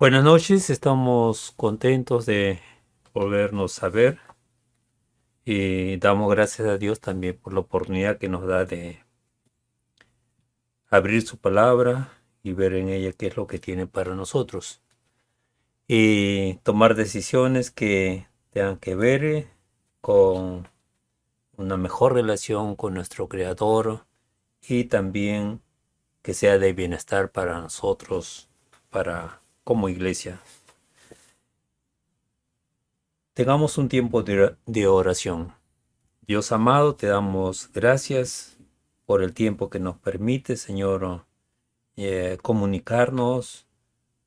Buenas noches, estamos contentos de volvernos a ver y damos gracias a Dios también por la oportunidad que nos da de abrir su palabra y ver en ella qué es lo que tiene para nosotros y tomar decisiones que tengan que ver con una mejor relación con nuestro Creador y también que sea de bienestar para nosotros, para como iglesia. Tengamos un tiempo de oración. Dios amado, te damos gracias por el tiempo que nos permite, Señor, comunicarnos,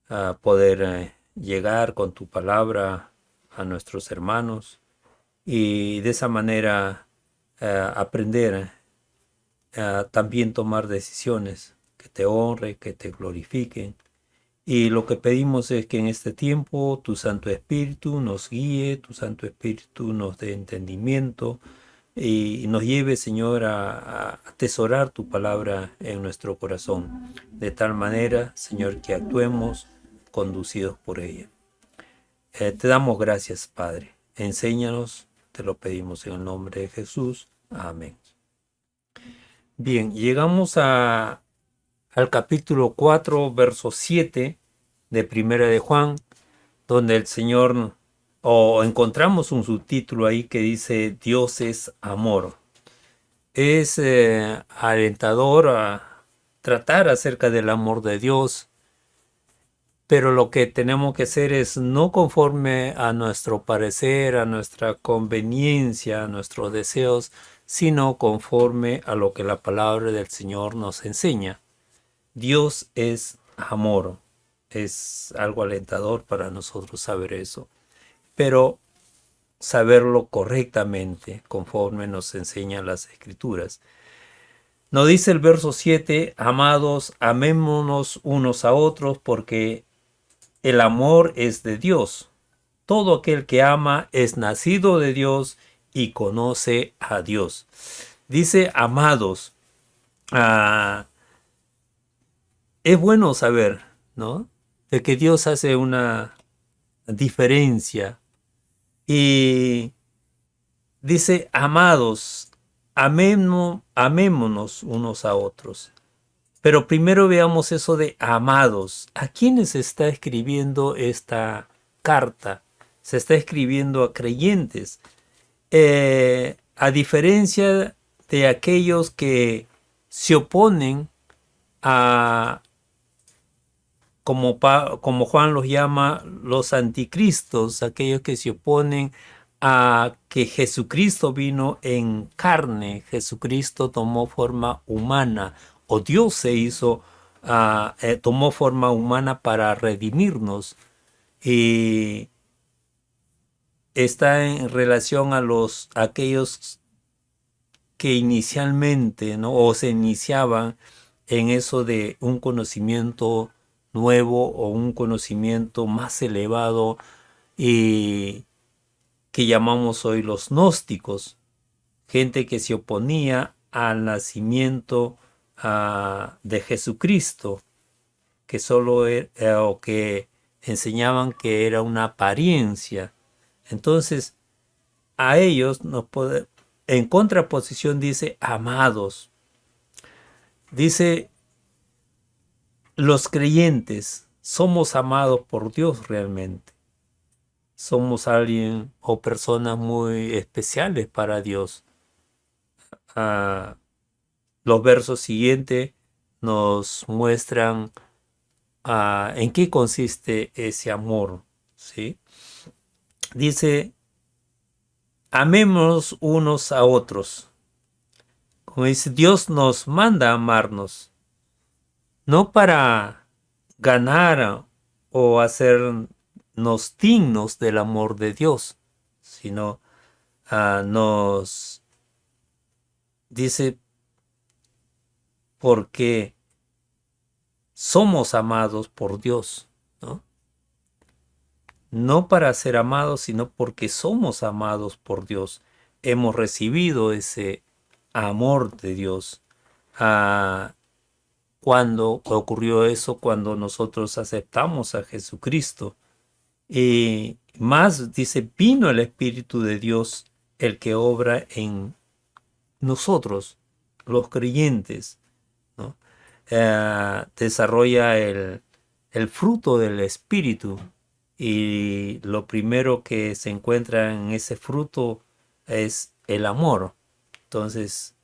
a poder llegar con tu palabra a nuestros hermanos y de esa manera aprender a también tomar decisiones que te honren, que te glorifiquen. Y lo que pedimos es que en este tiempo tu Santo Espíritu nos guíe, tu Santo Espíritu nos dé entendimiento y nos lleve, Señor, a atesorar tu palabra en nuestro corazón, de tal manera, Señor, que actuemos conducidos por ella. Te damos gracias, Padre. Enséñanos, te lo pedimos en el nombre de Jesús. Amén. Bien, llegamos al capítulo 4, verso 7 de Primera de Juan, donde el Señor, o encontramos un subtítulo ahí que dice Dios es amor. Es alentador a tratar acerca del amor de Dios, pero lo que tenemos que hacer es no conforme a nuestro parecer, a nuestra conveniencia, a nuestros deseos, sino conforme a lo que la palabra del Señor nos enseña. Dios es amor. Es algo alentador para nosotros saber eso, pero saberlo correctamente conforme nos enseñan las Escrituras. Nos dice el verso 7, amados, amémonos unos a otros porque el amor es de Dios. Todo aquel que ama es nacido de Dios y conoce a Dios. Dice, amados, ah, es bueno saber, ¿no? De que Dios hace una diferencia y dice, amados, amémonos unos a otros. Pero primero veamos eso de amados. ¿A quiénes se está escribiendo esta carta? Se está escribiendo a creyentes. A diferencia de aquellos que se oponen a, como Juan los llama, los anticristos, aquellos que se oponen a que Jesucristo vino en carne, Jesucristo tomó forma humana, o Dios se hizo, tomó forma humana para redimirnos, y está en relación a aquellos que inicialmente, ¿no? O se iniciaban en eso de un conocimiento nuevo o un conocimiento más elevado y que llamamos hoy los gnósticos, gente que se oponía al nacimiento de Jesucristo, que solo era, o que enseñaban que era una apariencia. Entonces, a ellos en contraposición dice amados. Dice, los creyentes somos amados por Dios realmente. Somos alguien o personas muy especiales para Dios. Ah, los versos siguientes nos muestran en qué consiste ese amor, ¿sí? Dice, amémonos unos a otros. Como dice, Dios nos manda a amarnos, no para ganar o hacernos dignos del amor de Dios, sino nos dice porque somos amados por Dios, ¿no? No para ser amados, sino porque somos amados por Dios. Hemos recibido ese amor de Dios. cuando ocurrió eso, cuando nosotros aceptamos a Jesucristo. Y más dice, vino el Espíritu de Dios, el que obra en nosotros, los creyentes, ¿no? Desarrolla el fruto del Espíritu. Y lo primero que se encuentra en ese fruto es el amor. Entonces,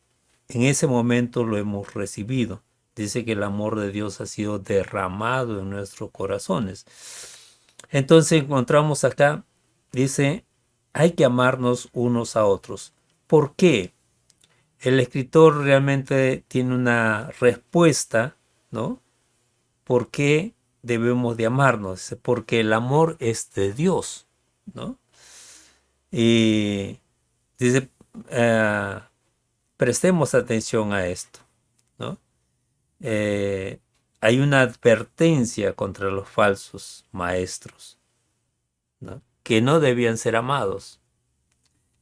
en ese momento lo hemos recibido. Dice que el amor de Dios ha sido derramado en nuestros corazones. Entonces encontramos acá, dice, hay que amarnos unos a otros. ¿Por qué? El escritor realmente tiene una respuesta, ¿no? ¿Por qué debemos de amarnos? Porque el amor es de Dios, ¿no? Y dice, prestemos atención a esto, ¿no? Hay una advertencia contra los falsos maestros, ¿no? Que no debían ser amados.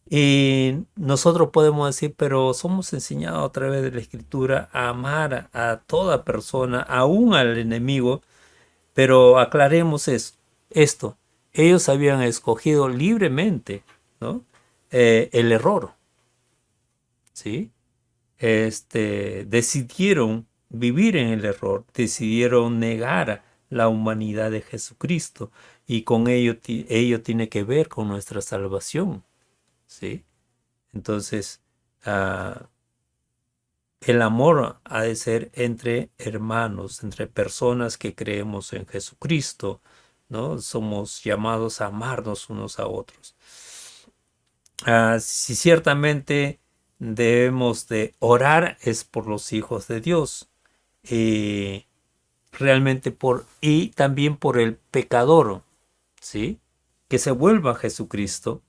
Y nosotros podemos decir, pero somos enseñados a través de la Escritura a amar a toda persona, aún al enemigo, pero aclaremos esto. Ellos habían escogido libremente, ¿no? El error, ¿sí? Decidieron vivir en el error, decidieron negar la humanidad de Jesucristo y con ello tiene que ver con nuestra salvación, ¿sí? Entonces, el amor ha de ser entre hermanos, entre personas que creemos en Jesucristo, ¿no? Somos llamados a amarnos unos a otros. Si ciertamente debemos de orar es por los hijos de Dios, realmente y también por el pecador, ¿sí? Que se vuelva a Jesucristo.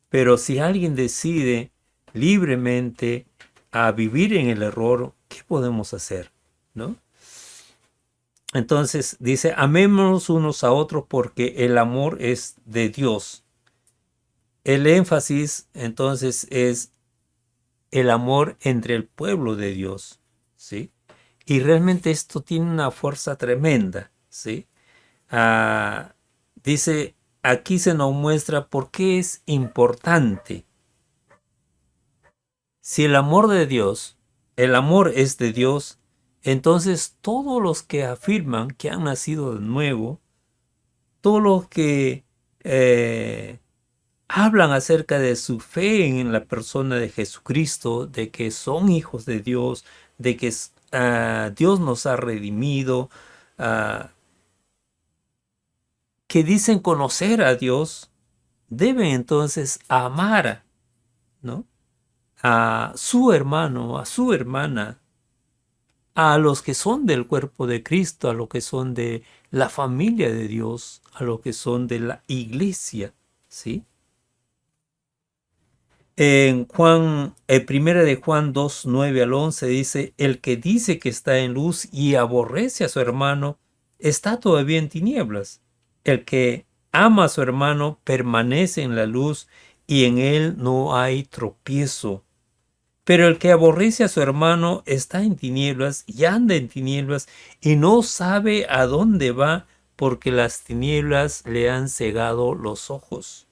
Pero si alguien decide libremente a vivir en el error, ¿qué podemos hacer? ¿No? Entonces dice, amémonos unos a otros porque el amor es de Dios. El énfasis entonces es el amor entre el pueblo de Dios, ¿sí? Y realmente esto tiene una fuerza tremenda, ¿sí? Dice, aquí se nos muestra por qué es importante. Si el amor de Dios, el amor es de Dios, entonces todos los que afirman que han nacido de nuevo, todos los que hablan acerca de su fe en la persona de Jesucristo, de que son hijos de Dios, de que Dios nos ha redimido, que dicen conocer a Dios, deben entonces amar, ¿no? A su hermano, a su hermana, a los que son del cuerpo de Cristo, a los que son de la familia de Dios, a los que son de la iglesia, ¿sí? En primera de Juan 2, 9 al 11 dice, el que dice que está en luz y aborrece a su hermano, está todavía en tinieblas. El que ama a su hermano permanece en la luz y en él no hay tropiezo. Pero el que aborrece a su hermano está en tinieblas y anda en tinieblas y no sabe a dónde va porque las tinieblas le han cegado los ojos.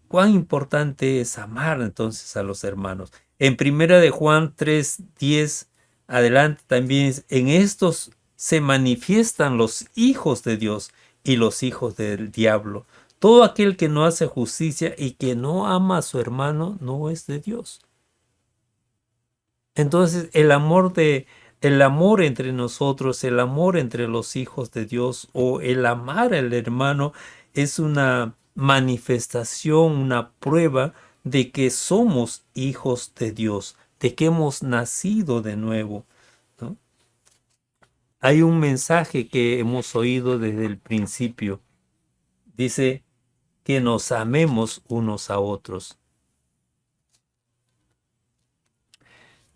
Cuán importante es amar entonces a los hermanos. En primera de Juan 3, 10 adelante también en estos se manifiestan los hijos de Dios y los hijos del diablo. Todo aquel que no hace justicia y que no ama a su hermano no es de Dios. Entonces el amor entre nosotros, el amor entre los hijos de Dios o el amar al hermano es una manifestación, una prueba de que somos hijos de Dios, de que hemos nacido de nuevo, ¿no? Hay un mensaje que hemos oído desde el principio. Dice que nos amemos unos a otros.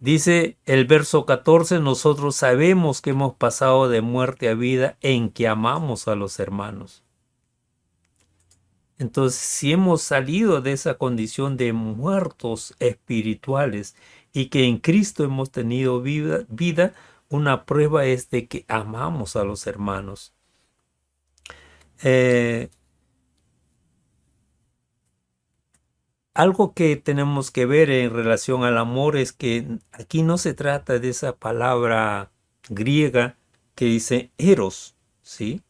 Dice el verso 14, nosotros sabemos que hemos pasado de muerte a vida en que amamos a los hermanos. Entonces, si hemos salido de esa condición de muertos espirituales y que en Cristo hemos tenido vida, una prueba es de que amamos a los hermanos. Algo que tenemos que ver en relación al amor es que aquí no se trata de esa palabra griega que dice eros, ¿sí?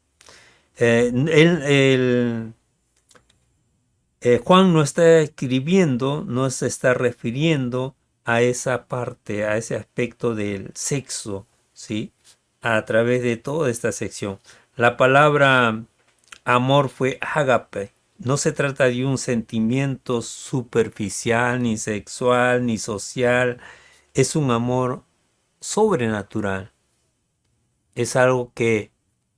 Juan no está escribiendo, no se está refiriendo a esa parte, a ese aspecto del sexo, ¿sí? A través de toda esta sección. La palabra amor fue ágape. No se trata de un sentimiento superficial, ni sexual, ni social. Es un amor sobrenatural. Es algo que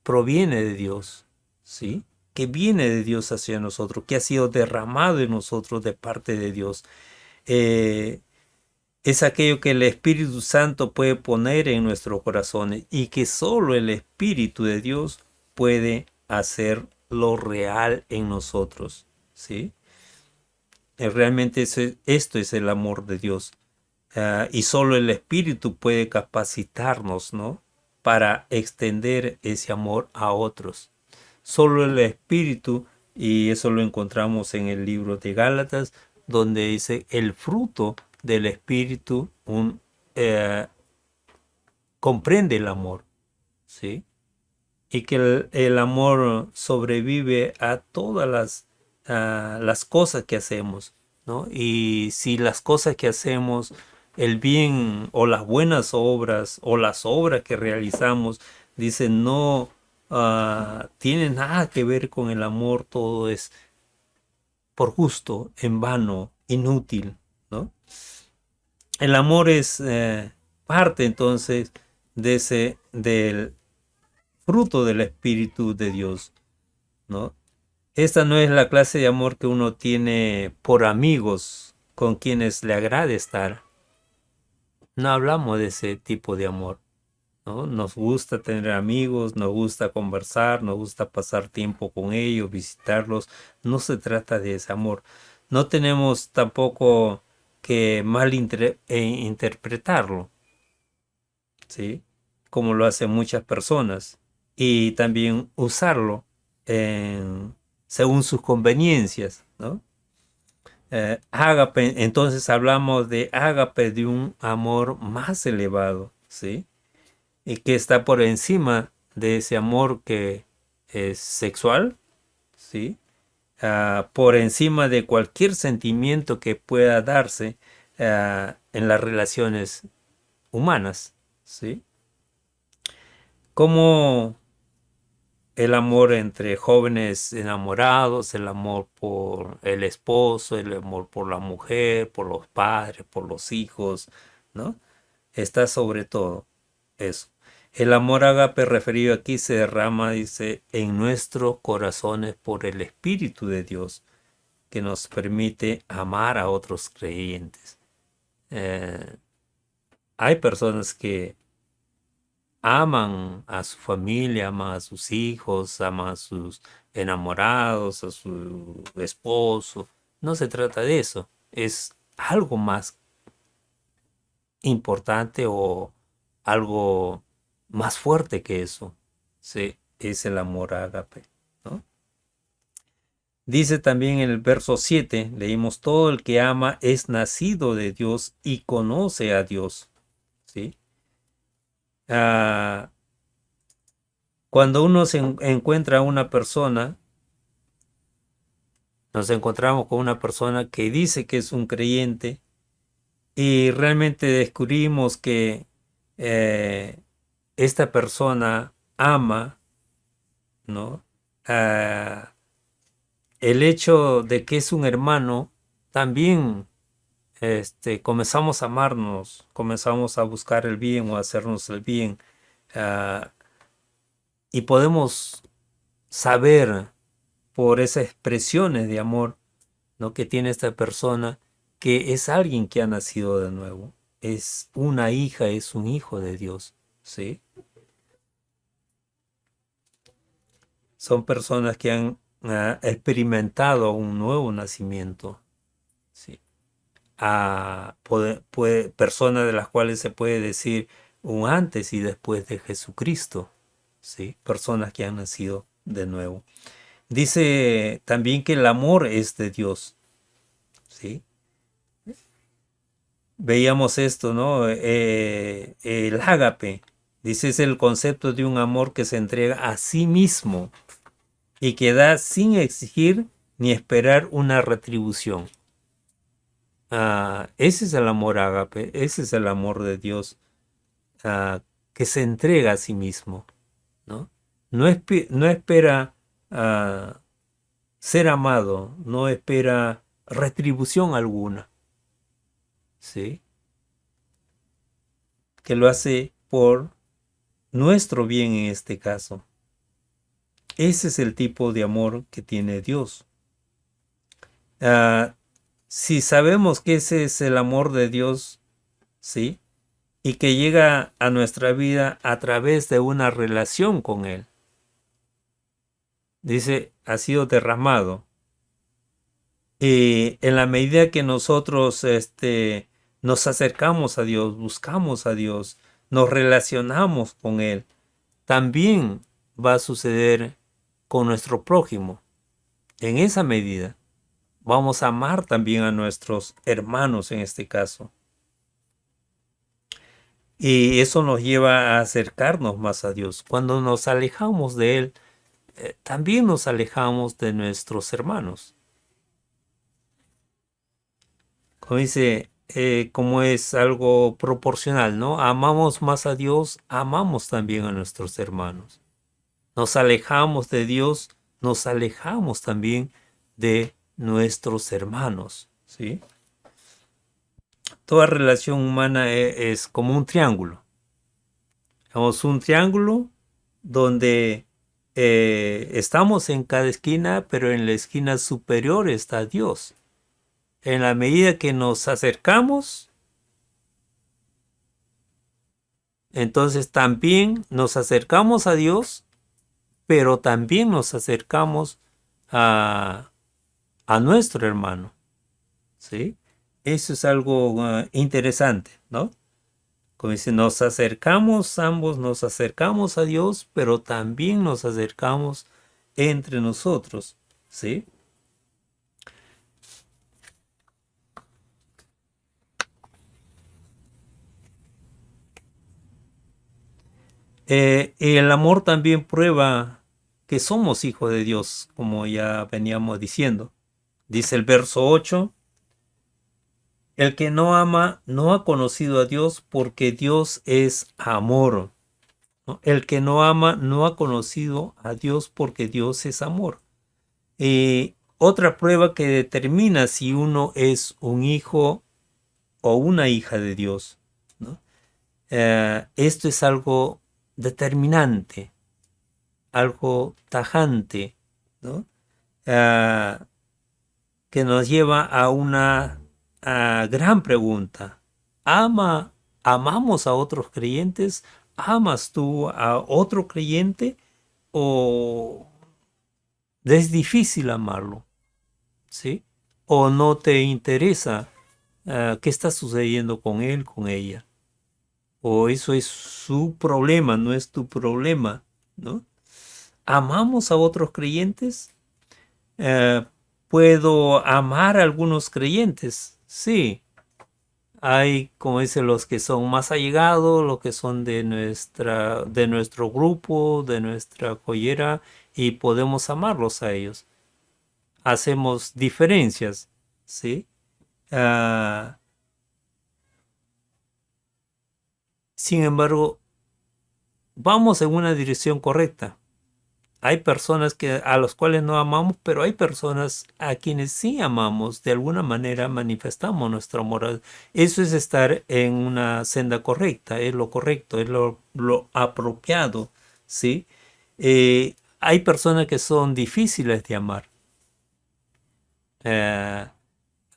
proviene de Dios, ¿sí? Que viene de Dios hacia nosotros, que ha sido derramado en nosotros de parte de Dios. Eh, es aquello que el Espíritu Santo puede poner en nuestros corazones y que solo el Espíritu de Dios puede hacer lo real en nosotros, ¿sí? Realmente esto es el amor de Dios. Y solo el Espíritu puede capacitarnos, ¿no? Para extender ese amor a otros. Solo el Espíritu, y eso lo encontramos en el libro de Gálatas, donde dice el fruto del Espíritu comprende el amor, ¿sí? Y que el amor sobrevive a todas las cosas que hacemos, ¿no? Y si las cosas que hacemos, el bien o las buenas obras o las obras que realizamos, dicen no tiene nada que ver con el amor, todo es por gusto, en vano, inútil, ¿no? El amor es parte entonces del fruto del Espíritu de Dios, ¿no? Esta no es la clase de amor que uno tiene por amigos con quienes le agrade estar. No hablamos de ese tipo de amor, ¿no? Nos gusta tener amigos, nos gusta conversar, nos gusta pasar tiempo con ellos, visitarlos. No se trata de ese amor. No tenemos tampoco que interpretarlo, ¿sí? Como lo hacen muchas personas. Y también usarlo según sus conveniencias, ¿no? Ágape, entonces hablamos de ágape, de un amor más elevado, ¿sí? Y que está por encima de ese amor que es sexual, ¿sí? Por encima de cualquier sentimiento que pueda darse en las relaciones humanas, ¿sí? Como el amor entre jóvenes enamorados, el amor por el esposo, el amor por la mujer, por los padres, por los hijos, ¿no? Está sobre todo eso. El amor ágape referido aquí se derrama, dice, en nuestros corazones por el Espíritu de Dios, que nos permite amar a otros creyentes. Hay personas que aman a su familia, aman a sus hijos, aman a sus enamorados, a su esposo. No se trata de eso. Es algo más importante o algo más fuerte que eso. Sí, es el amor ágape, ¿no? Dice también en el verso 7, leímos, todo el que ama es nacido de Dios y conoce a Dios. ¿Sí? Ah, cuando uno se encuentra a una persona, nos encontramos con una persona que dice que es un creyente y realmente descubrimos que eh, esta persona ama, ¿no? Ah, el hecho de que es un hermano, también comenzamos a amarnos, comenzamos a buscar el bien o a hacernos el bien, ah, y podemos saber por esas expresiones de amor, ¿no? Que tiene esta persona, que es alguien que ha nacido de nuevo, es una hija, es un hijo de Dios, ¿sí? Son personas que han experimentado un nuevo nacimiento, ¿sí? personas de las cuales se puede decir un antes y después de Jesucristo, ¿sí? Personas que han nacido de nuevo. Dice también que el amor es de Dios, ¿sí? Veíamos esto, ¿no? El ágape, dice, es el concepto de un amor que se entrega a sí mismo y que da sin exigir ni esperar una retribución. Ese es el amor ágape, ese es el amor de Dios, que se entrega a sí mismo, ¿no? No espera ser amado, no espera retribución alguna, ¿sí? Que lo hace por nuestro bien en este caso. Ese es el tipo de amor que tiene Dios. Si sabemos que ese es el amor de Dios, ¿sí? Y que llega a nuestra vida a través de una relación con Él. Dice, ha sido derramado. Y en la medida que nosotros nos acercamos a Dios, buscamos a Dios, nos relacionamos con Él, también va a suceder con nuestro prójimo. En esa medida, vamos a amar también a nuestros hermanos en este caso. Y eso nos lleva a acercarnos más a Dios. Cuando nos alejamos de Él, también nos alejamos de nuestros hermanos. Como dice, como es algo proporcional, ¿no? Amamos más a Dios, amamos también a nuestros hermanos. Nos alejamos de Dios, nos alejamos también de nuestros hermanos, ¿sí? Toda relación humana es como un triángulo. Tenemos un triángulo donde estamos en cada esquina, pero en la esquina superior está Dios. En la medida que nos acercamos, entonces también nos acercamos a Dios, pero también nos acercamos a, a nuestro hermano, ¿sí? Eso es algo interesante, ¿no? Como dice, nos acercamos, ambos nos acercamos a Dios, pero también nos acercamos entre nosotros, ¿sí? Y el amor también prueba que somos hijos de Dios, como ya veníamos diciendo. Dice el verso 8, el que no ama no ha conocido a Dios porque Dios es amor, ¿no? El que no ama no ha conocido a Dios porque Dios es amor. Y otra prueba que determina si uno es un hijo o una hija de Dios, ¿no? Esto es algo determinante, algo tajante, ¿no? Que nos lleva a una gran pregunta. ¿Amamos a otros creyentes? ¿Amas tú a otro creyente? ¿O es difícil amarlo? ¿Sí? ¿O no te interesa qué está sucediendo con él, con ella? ¿O eso es su problema, no es tu problema? ¿No? ¿Amamos a otros creyentes? Eh, ¿Puedo amar a algunos creyentes? Sí. Hay, como dicen, los que son más allegados, los que son de nuestro grupo, de nuestra joyera, y podemos amarlos a ellos. Hacemos diferencias, ¿sí? Ah, sin embargo, vamos en una dirección correcta. Hay personas a las cuales no amamos, pero hay personas a quienes sí amamos. De alguna manera manifestamos nuestro amor. Eso es estar en una senda correcta, es lo correcto, es lo apropiado, ¿sí? Hay personas que son difíciles de amar. Eh,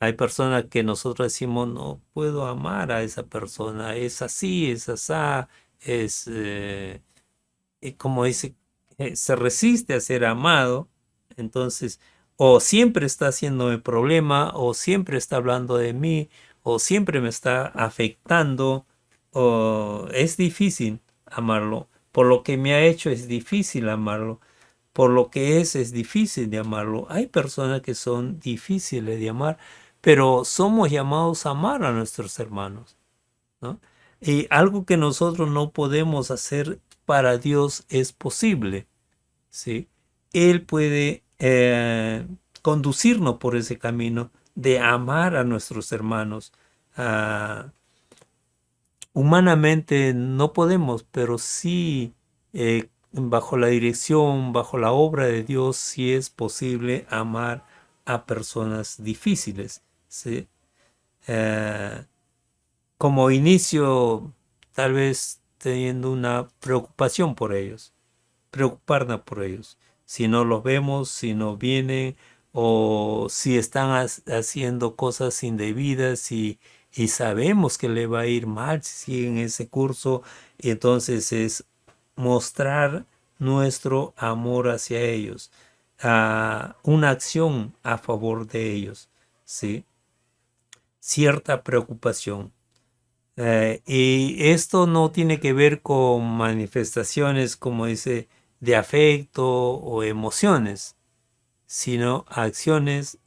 Hay personas que nosotros decimos, no puedo amar a esa persona, es así, es asá, es... y como dice, se resiste a ser amado, entonces o siempre está haciéndome problema, o siempre está hablando de mí, o siempre me está afectando, o es difícil amarlo. Por lo que me ha hecho es difícil amarlo. Por lo que es difícil de amarlo. Hay personas que son difíciles de amar, pero somos llamados a amar a nuestros hermanos, ¿no? Y algo que nosotros no podemos hacer para Dios es posible, ¿sí? Él puede conducirnos por ese camino de amar a nuestros hermanos. Ah, humanamente no podemos, pero sí bajo la dirección, bajo la obra de Dios, sí es posible amar a personas difíciles, ¿sí? Eh, como inicio, tal vez teniendo una preocupación por ellos, preocuparnos por ellos. Si no los vemos, si no vienen o si están haciendo cosas indebidas y sabemos que le va a ir mal si siguen ese curso, y entonces es mostrar nuestro amor hacia ellos, una acción a favor de ellos, ¿sí? Cierta preocupación. Y esto no tiene que ver con manifestaciones, como dice, de afecto o emociones, sino acciones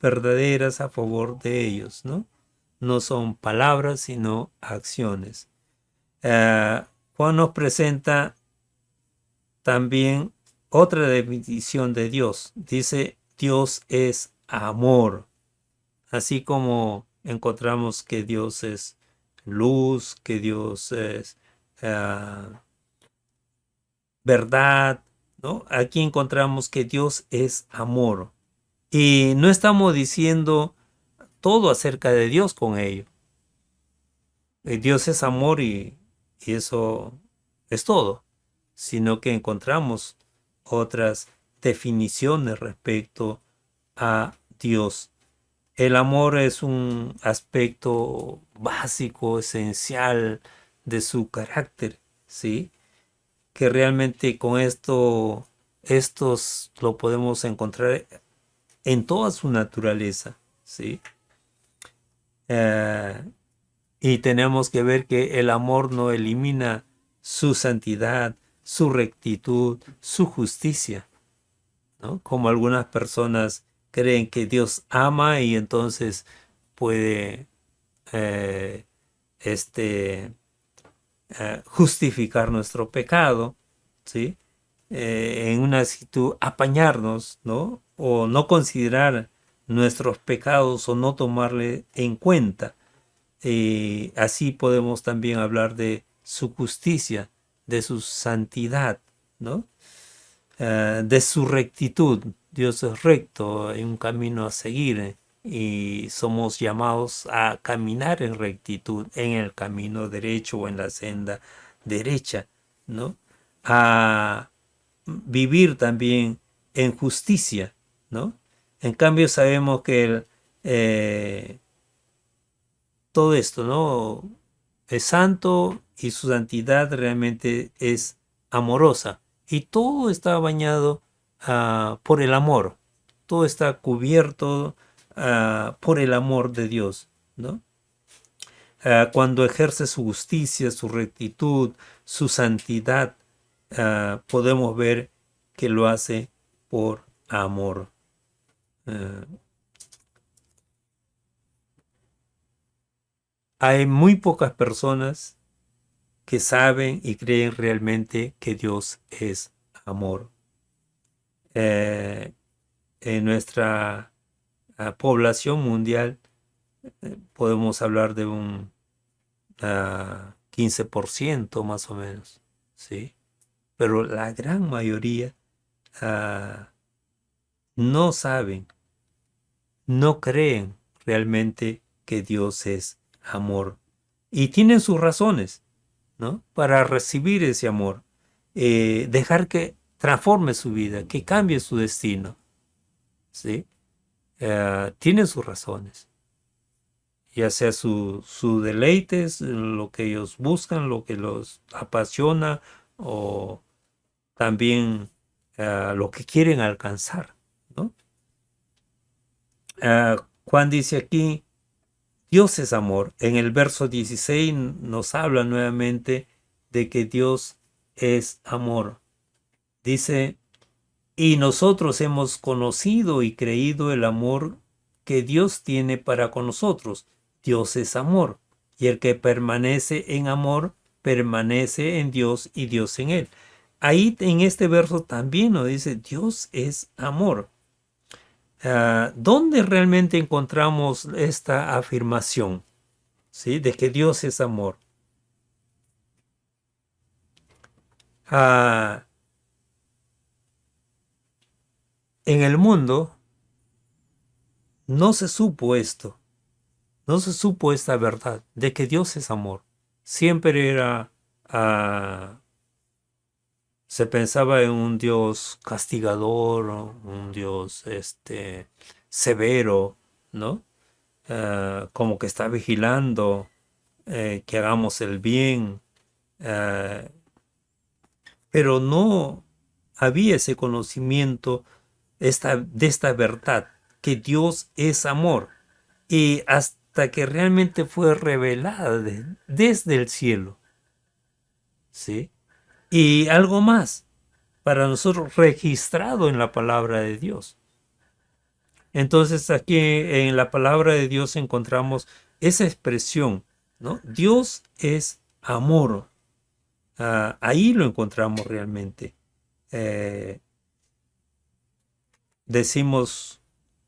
verdaderas a favor de ellos, ¿no? No son palabras, sino acciones. Juan nos presenta también otra definición de Dios. Dice, Dios es amor. Así como encontramos que Dios es luz, que Dios es verdad, ¿no? Aquí encontramos que Dios es amor. Y no estamos diciendo todo acerca de Dios con ello. Dios es amor y eso es todo, sino que encontramos otras definiciones respecto a Dios. El amor es un aspecto básico, esencial de su carácter, ¿sí? Que realmente con estos lo podemos encontrar en toda su naturaleza, ¿sí? Eh, y tenemos que ver que el amor no elimina su santidad, su rectitud, su justicia, ¿no? Como algunas personas creen que Dios ama y entonces puede eh, este, justificar nuestro pecado, ¿sí? En una actitud apañarnos, ¿no? O no considerar nuestros pecados o no tomarle en cuenta. Así podemos también hablar de su justicia, de su santidad, ¿no? De su rectitud. Dios es recto, hay un camino a seguir y somos llamados a caminar en rectitud, en el camino derecho o en la senda derecha, ¿no? A vivir también en justicia, ¿no? En cambio sabemos que todo esto, ¿no? Es santo y su santidad realmente es amorosa. Y todo está bañado por el amor. Todo está cubierto por el amor de Dios, ¿no? Cuando ejerce su justicia, su rectitud, su santidad, podemos ver que lo hace por amor. Ah, hay muy pocas personas que saben y creen realmente que Dios es amor. Eh, en nuestra población mundial podemos hablar de un 15% más o menos, ¿sí? Pero la gran mayoría ah, no saben, no creen realmente que Dios es amor. Y tienen sus razones, ¿no? Para recibir ese amor. Dejar que transforme su vida, que cambie su destino, ¿sí? Tienen sus razones, ya sea su deleites, lo que ellos buscan, lo que los apasiona o también lo que quieren alcanzar, ¿no? Juan dice aquí, Dios es amor. En el verso 16 nos habla nuevamente de que Dios es amor. Dice, y nosotros hemos conocido y creído el amor que Dios tiene para con nosotros. Dios es amor. Y el que permanece en amor, permanece en Dios y Dios en él. Ahí en este verso también nos dice, Dios es amor. ¿Dónde realmente encontramos esta afirmación? ¿Sí? De que Dios es amor. Ah, en el mundo no se supo esto, no se supo esta verdad de que Dios es amor. Siempre era, se pensaba en un Dios castigador, un Dios severo, ¿no? Como que está vigilando que hagamos el bien, eh, pero no había ese conocimiento de esta verdad, que Dios es amor. Y hasta que realmente fue revelada desde el cielo, ¿sí? Y algo más, para nosotros registrado en la palabra de Dios. Entonces aquí en la palabra de Dios encontramos esa expresión, ¿no? Dios es amor. Ahí lo encontramos realmente. Eh, Decimos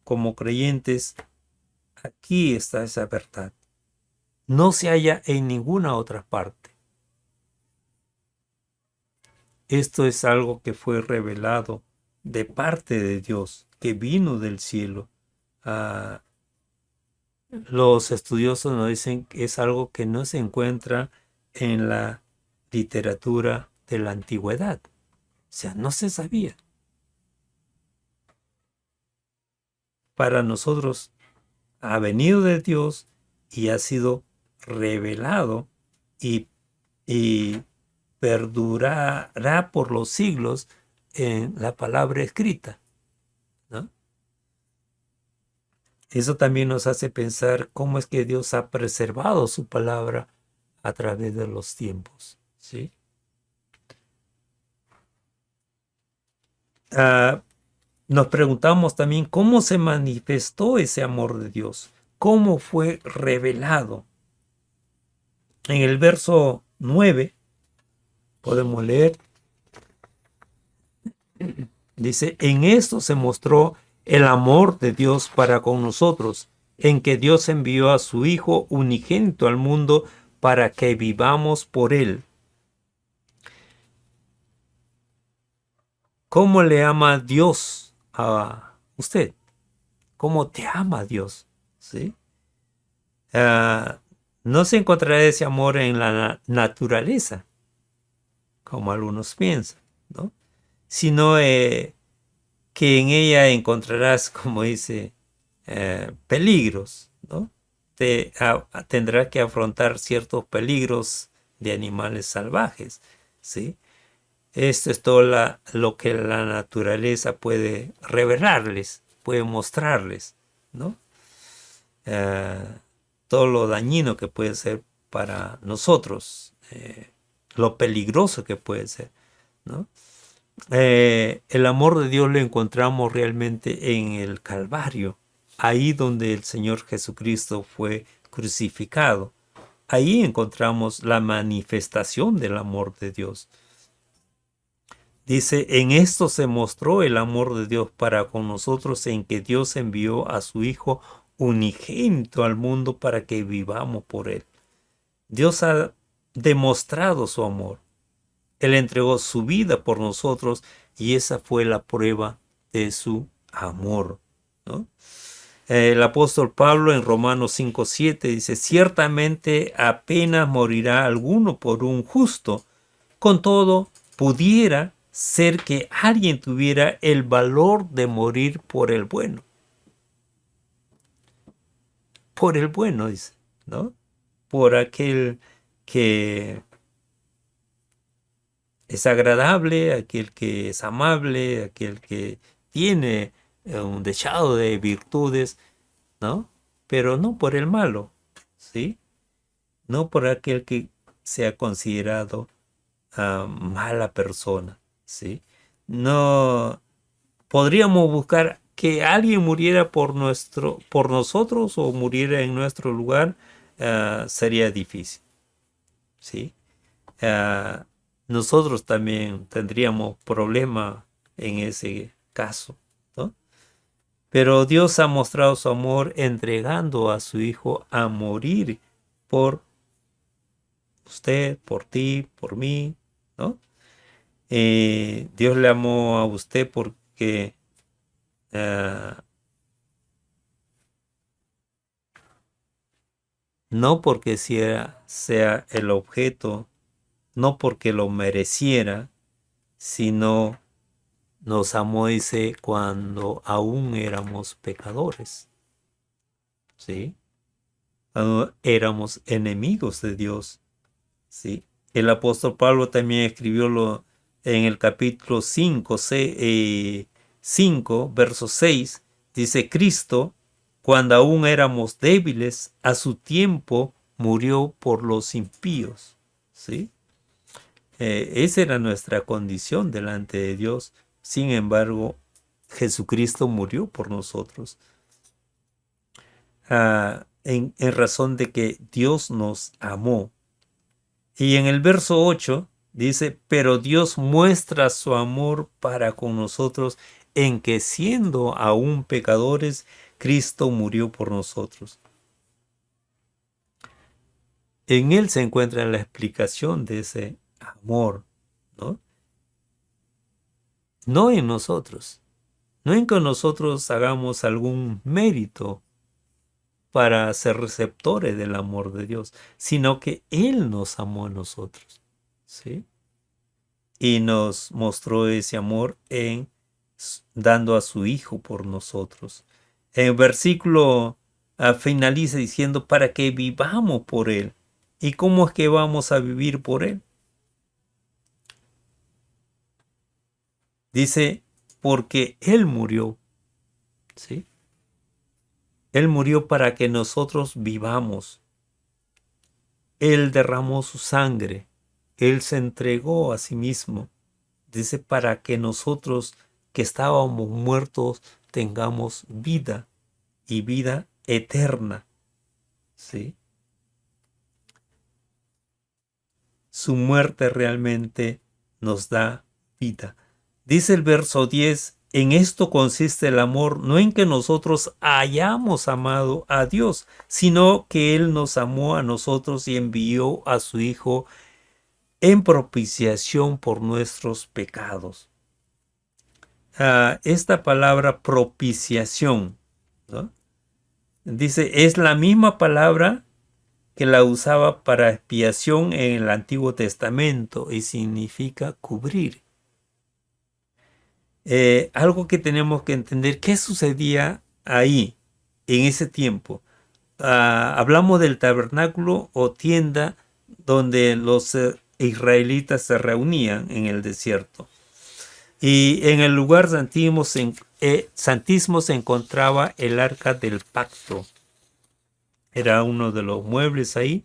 como creyentes, aquí está esa verdad. No se halla en ninguna otra parte. Esto es algo que fue revelado de parte de Dios, que vino del cielo. Ah, los estudiosos nos dicen que es algo que no se encuentra en la literatura de la antigüedad. O sea, no se sabía. Para nosotros ha venido de Dios y ha sido revelado y, y perdurará por los siglos en la palabra escrita, ¿no? Eso también nos hace pensar cómo es que Dios ha preservado su palabra a través de los tiempos, ¿sí? Ah, Nos preguntamos también cómo se manifestó ese amor de Dios, cómo fue revelado. En el verso 9 podemos leer, dice, en esto se mostró el amor de Dios para con nosotros, en que Dios envió a su Hijo unigénito al mundo para que vivamos por él. ¿Cómo le ama Dios a usted? ¿Cómo te ama Dios? ¿Sí? Ah, no se encontrará ese amor en la naturaleza, como algunos piensan, ¿no? Sino que en ella encontrarás, como dice, peligros, ¿no? Tendrás que afrontar ciertos peligros de animales salvajes, ¿sí? Esto es todo lo que la naturaleza puede revelarles, puede mostrarles, ¿no? Eh, Todo lo dañino que puede ser para nosotros, lo peligroso que puede ser, ¿no? El amor de Dios lo encontramos realmente en el Calvario, ahí donde el Señor Jesucristo fue crucificado. Ahí encontramos la manifestación del amor de Dios. Dice, en esto se mostró el amor de Dios para con nosotros, en que Dios envió a su Hijo unigénito al mundo para que vivamos por él. Dios ha demostrado su amor. Él entregó su vida por nosotros y esa fue la prueba de su amor, ¿no? El apóstol Pablo en Romanos 5:7 dice, ciertamente apenas morirá alguno por un justo, con todo pudiera ser que alguien tuviera el valor de morir por el bueno, dice, ¿no? Por aquel que es agradable, aquel que es amable, aquel que tiene un dechado de virtudes, ¿no? Pero no por el malo. ¿sí? No por aquel que sea considerado mala persona, ¿sí? No podríamos buscar que alguien muriera por nosotros o muriera en nuestro lugar, sería difícil, ¿sí? Ah, nosotros también tendríamos problema en ese caso, ¿no? Pero Dios ha mostrado su amor entregando a su Hijo a morir por usted, por ti, por mí, ¿no? Dios le amó a usted porque ah, no porque sea el objeto, no porque lo mereciera, sino nos amó, dice, cuando aún éramos pecadores, ¿sí? Cuando éramos enemigos de Dios, ¿sí? El apóstol Pablo también escribió en el capítulo 5, verso 6, dice, Cristo, cuando aún éramos débiles, a su tiempo murió por los impíos, ¿sí? Esa era nuestra condición delante de Dios. Sin embargo, Jesucristo murió por nosotros, en razón de que Dios nos amó. Y en el verso 8 dice, pero Dios muestra su amor para con nosotros en que siendo aún pecadores, Cristo murió por nosotros. En Él se encuentra la explicación de ese amor, ¿no? No en nosotros, no en que nosotros hagamos algún mérito para ser receptores del amor de Dios, sino que Él nos amó a nosotros, ¿sí? Y nos mostró ese amor dando a su Hijo por nosotros. El versículo finaliza diciendo para que vivamos por Él. ¿Y cómo es que vamos a vivir por Él? Dice, porque Él murió, ¿sí? Él murió para que nosotros vivamos. Él derramó su sangre. Él se entregó a sí mismo. Dice, para que nosotros que estábamos muertos tengamos vida y vida eterna. ¿Sí? Su muerte realmente nos da vida. Dice el verso 10, en esto consiste el amor, no en que nosotros hayamos amado a Dios, sino que Él nos amó a nosotros y envió a su Hijo en propiciación por nuestros pecados. Esta palabra propiciación, ¿no? Dice, es la misma palabra que la usaba para expiación en el Antiguo Testamento y significa cubrir. Algo que tenemos que entender, ¿qué sucedía ahí, en ese tiempo? Hablamos del tabernáculo o tienda donde los israelitas se reunían en el desierto. Y en el lugar santísimo se encontraba el arca del pacto. Era uno de los muebles ahí.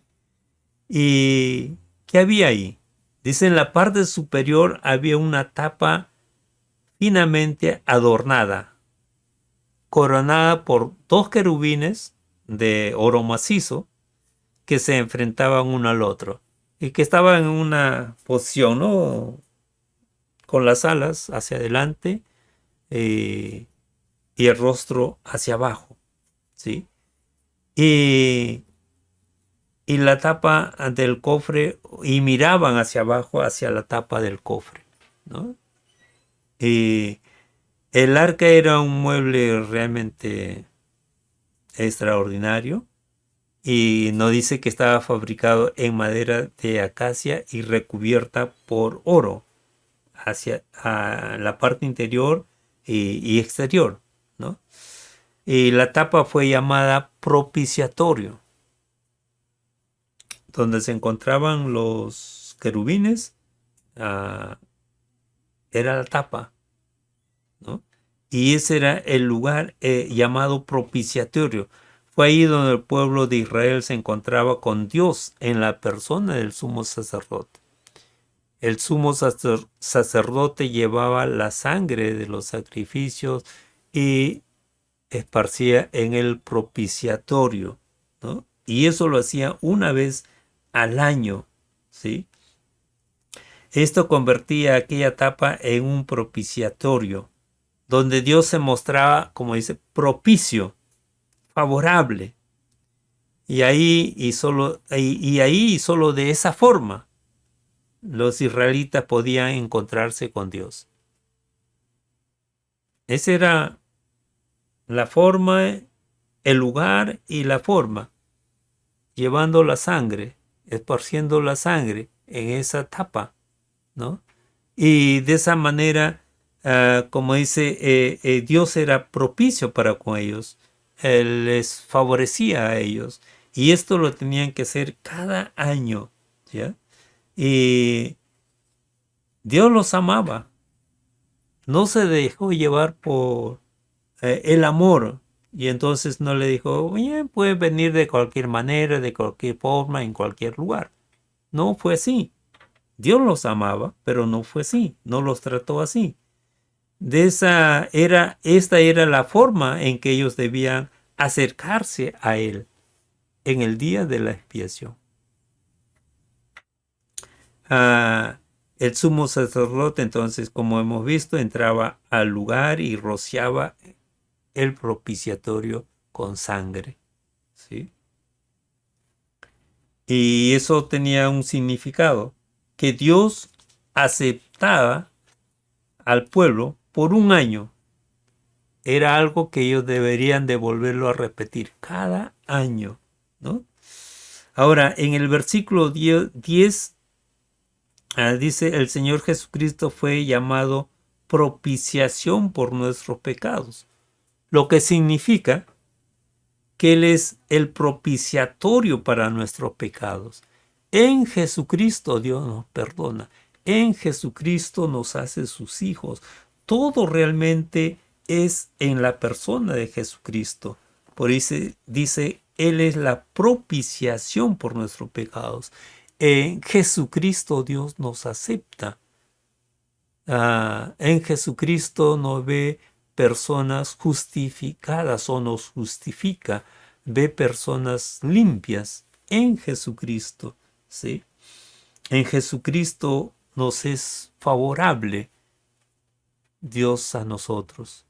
¿Y qué había ahí? Dice, en la parte superior había una tapa finamente adornada, coronada por dos querubines de oro macizo que se enfrentaban uno al otro y que estaban en una posición, ¿no?, con las alas hacia adelante y el rostro hacia abajo, ¿sí? Y la tapa del cofre, y miraban hacia abajo, hacia la tapa del cofre, ¿no? Y el arca era un mueble realmente extraordinario y nos dice que estaba fabricado en madera de acacia y recubierta por oro hacia la parte interior y exterior, ¿no? Y la tapa fue llamada propiciatorio, donde se encontraban los querubines, era la tapa, ¿no? Y ese era el lugar llamado propiciatorio. Fue ahí donde el pueblo de Israel se encontraba con Dios en la persona del sumo sacerdote. El sumo sacerdote llevaba la sangre de los sacrificios y esparcía en el propiciatorio, ¿no? Y eso lo hacía una vez al año, ¿sí? Esto convertía aquella etapa en un propiciatorio, donde Dios se mostraba, como dice, propicio, favorable. Y ahí y solo de esa forma los israelitas podían encontrarse con Dios. Esa era la forma, el lugar y la forma, llevando la sangre, esparciendo la sangre en esa tapa, ¿no? Y de esa manera, como dice, Dios era propicio para con ellos. Él les favorecía a ellos. Y esto lo tenían que hacer cada año, ¿ya? Y Dios los amaba. No se dejó llevar por el amor. Y entonces no le dijo, bien, puedes venir de cualquier manera, de cualquier forma, en cualquier lugar. No fue así. Dios los amaba, pero no fue así. No los trató así. Esta era la forma en que ellos debían acercarse a Él en el día de la expiación. El sumo sacerdote, entonces, como hemos visto, entraba al lugar y rociaba el propiciatorio con sangre, ¿sí? Y eso tenía un significado, que Dios aceptaba al pueblo por un año. Era algo que ellos deberían de volverlo a repetir cada año, ¿no? Ahora, en el versículo 10, dice, el Señor Jesucristo fue llamado propiciación por nuestros pecados, lo que significa que Él es el propiciatorio para nuestros pecados. En Jesucristo Dios nos perdona, en Jesucristo nos hace sus hijos. Todo realmente es en la persona de Jesucristo. Por eso dice, Él es la propiciación por nuestros pecados. En Jesucristo Dios nos acepta. En Jesucristo nos ve personas justificadas o nos justifica, ve personas limpias en Jesucristo, ¿sí? En Jesucristo nos es favorable Dios a nosotros,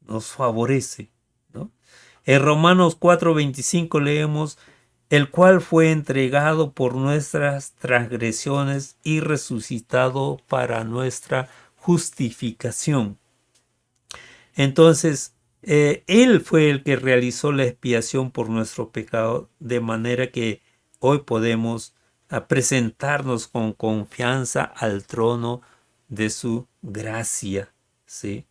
nos favorece, ¿no? En Romanos 4:25 leemos, el cual fue entregado por nuestras transgresiones y resucitado para nuestra justificación. Entonces, Él fue el que realizó la expiación por nuestro pecado, de manera que hoy podemos presentarnos con confianza al trono de su gracia, ¿sí?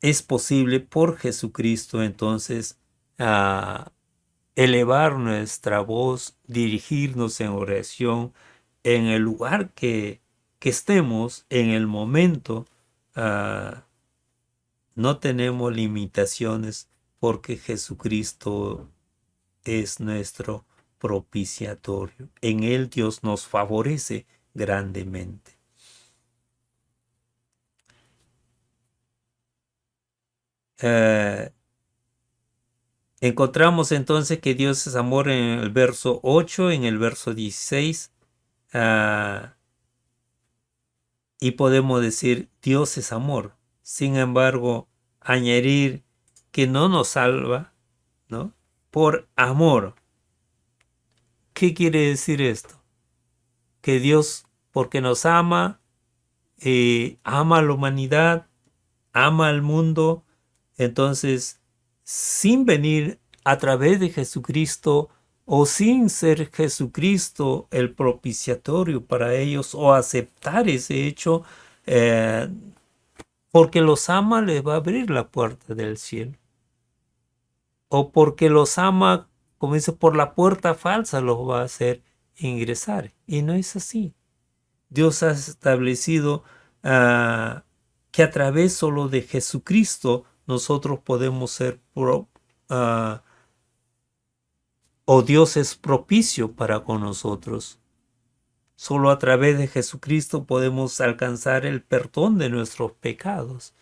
Es posible por Jesucristo entonces elevar nuestra voz, dirigirnos en oración en el lugar que estemos, en el momento. No tenemos limitaciones porque Jesucristo es nuestro propiciatorio. En Él Dios nos favorece grandemente. Encontramos entonces que Dios es amor en el verso 8, en el verso 16, y podemos decir Dios es amor. Sin embargo, añadir que no nos salva, ¿no? Por amor. ¿Qué quiere decir esto? Que Dios, porque nos ama, ama a la humanidad, ama al mundo, entonces, sin venir a través de Jesucristo o sin ser Jesucristo el propiciatorio para ellos o aceptar ese hecho, porque los ama les va a abrir la puerta del cielo. O porque los ama, como dice, por la puerta falsa los va a hacer ingresar. Y no es así. Dios ha establecido que a través solo de Jesucristo nosotros podemos ser o Dios es propicio para con nosotros. Solo a través de Jesucristo podemos alcanzar el perdón de nuestros pecados.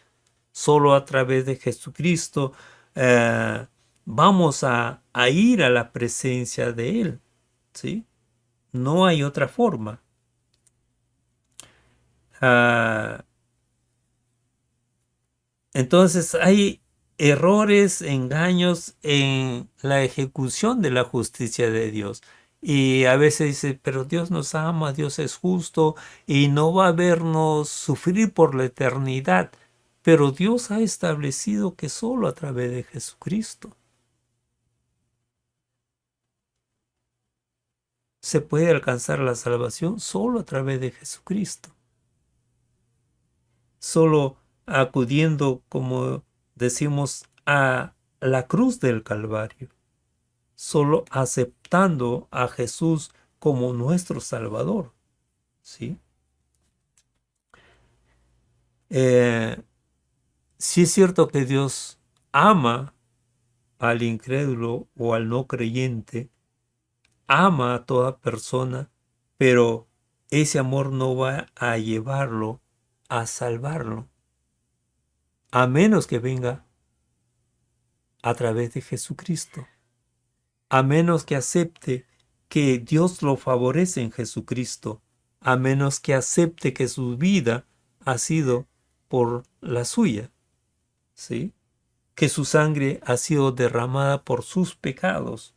Solo a través de Jesucristo vamos a ir a la presencia de Él. ¿Sí? No hay otra forma. Entonces hay errores, engaños en la ejecución de la justicia de Dios. Y a veces dice, pero Dios nos ama, Dios es justo y no va a vernos sufrir por la eternidad. Pero Dios ha establecido que solo a través de Jesucristo se puede alcanzar la salvación, solo a través de Jesucristo. Solo acudiendo, como decimos, a la cruz del Calvario. Solo aceptando a Jesús como nuestro Salvador. ¿Sí? Sí es cierto que Dios ama al incrédulo o al no creyente, ama a toda persona, pero ese amor no va a llevarlo a salvarlo, a menos que venga a través de Jesucristo, a menos que acepte que Dios lo favorece en Jesucristo, a menos que acepte que su vida ha sido por la suya, ¿sí? Que su sangre ha sido derramada por sus pecados.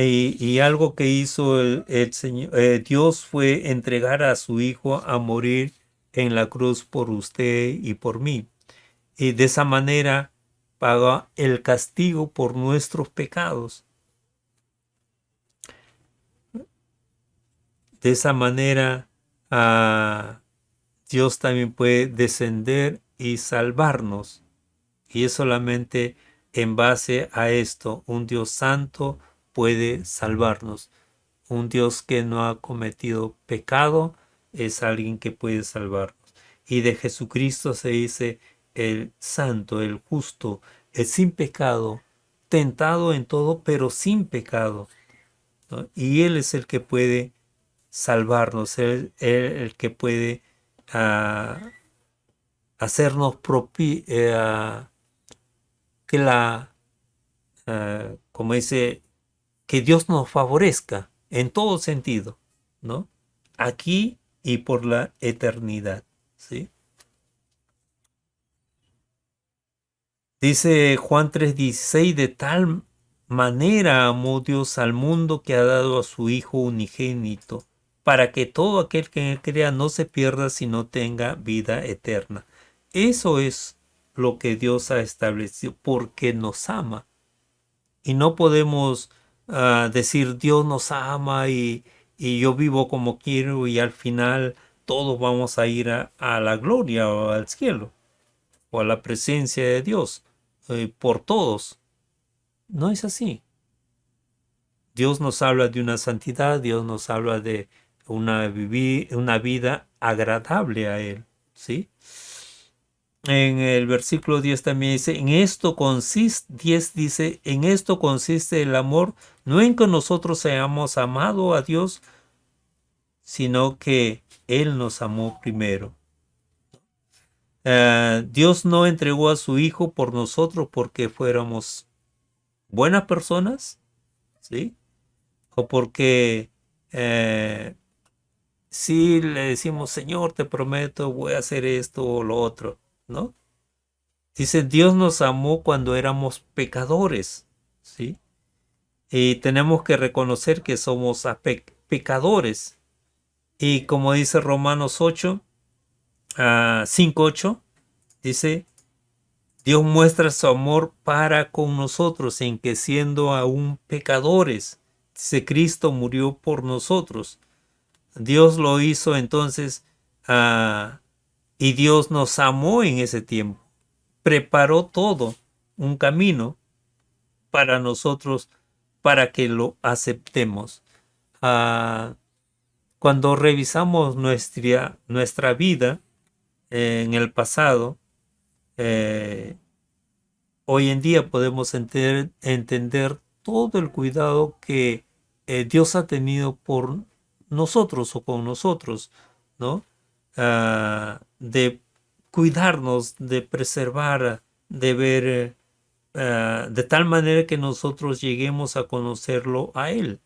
Y algo que hizo el Señor, Dios fue entregar a su Hijo a morir en la cruz por usted y por mí. Y de esa manera paga el castigo por nuestros pecados. De esa manera Dios también puede descender y salvarnos. Y es solamente en base a esto, un Dios santo puede salvarnos. Un Dios que no ha cometido pecado es alguien que puede salvarnos. Y de Jesucristo se dice el santo, el justo, el sin pecado, tentado en todo, pero sin pecado, ¿no? Y Él es el que puede salvarnos, el que puede hacernos que como dice, que Dios nos favorezca en todo sentido, ¿no? Aquí y por la eternidad, ¿sí? Dice Juan 3:16, de tal manera amó Dios al mundo que ha dado a su Hijo unigénito, para que todo aquel que en él crea no se pierda, sino tenga vida eterna. Eso es lo que Dios ha establecido, porque nos ama. Y no podemos decir Dios nos ama y yo vivo como quiero y al final todos vamos a ir a la gloria o al cielo o a la presencia de Dios por todos. No es así. Dios nos habla de una santidad, Dios nos habla de una vida agradable a Él, ¿sí? En el versículo 10 también dice, en esto consiste, 10 dice, en esto consiste el amor, no en que nosotros hayamos amado a Dios, sino que Él nos amó primero. Dios no entregó a su Hijo por nosotros porque fuéramos buenas personas, ¿sí? O porque sí le decimos, Señor, te prometo, voy a hacer esto o lo otro, ¿no? Dice, Dios nos amó cuando éramos pecadores, ¿sí? Y tenemos que reconocer que somos pecadores. Y como dice Romanos 8, 5:8, dice, Dios muestra su amor para con nosotros en que siendo aún pecadores, dice, Cristo murió por nosotros. Dios lo hizo entonces y Dios nos amó en ese tiempo. Preparó todo, un camino para nosotros, para que lo aceptemos. cuando revisamos nuestra vida en el pasado, eh, hoy en día podemos entender todo el cuidado que Dios ha tenido por nosotros o con nosotros, ¿no? De cuidarnos, de preservar, de ver, de tal manera que nosotros lleguemos a conocerlo a Él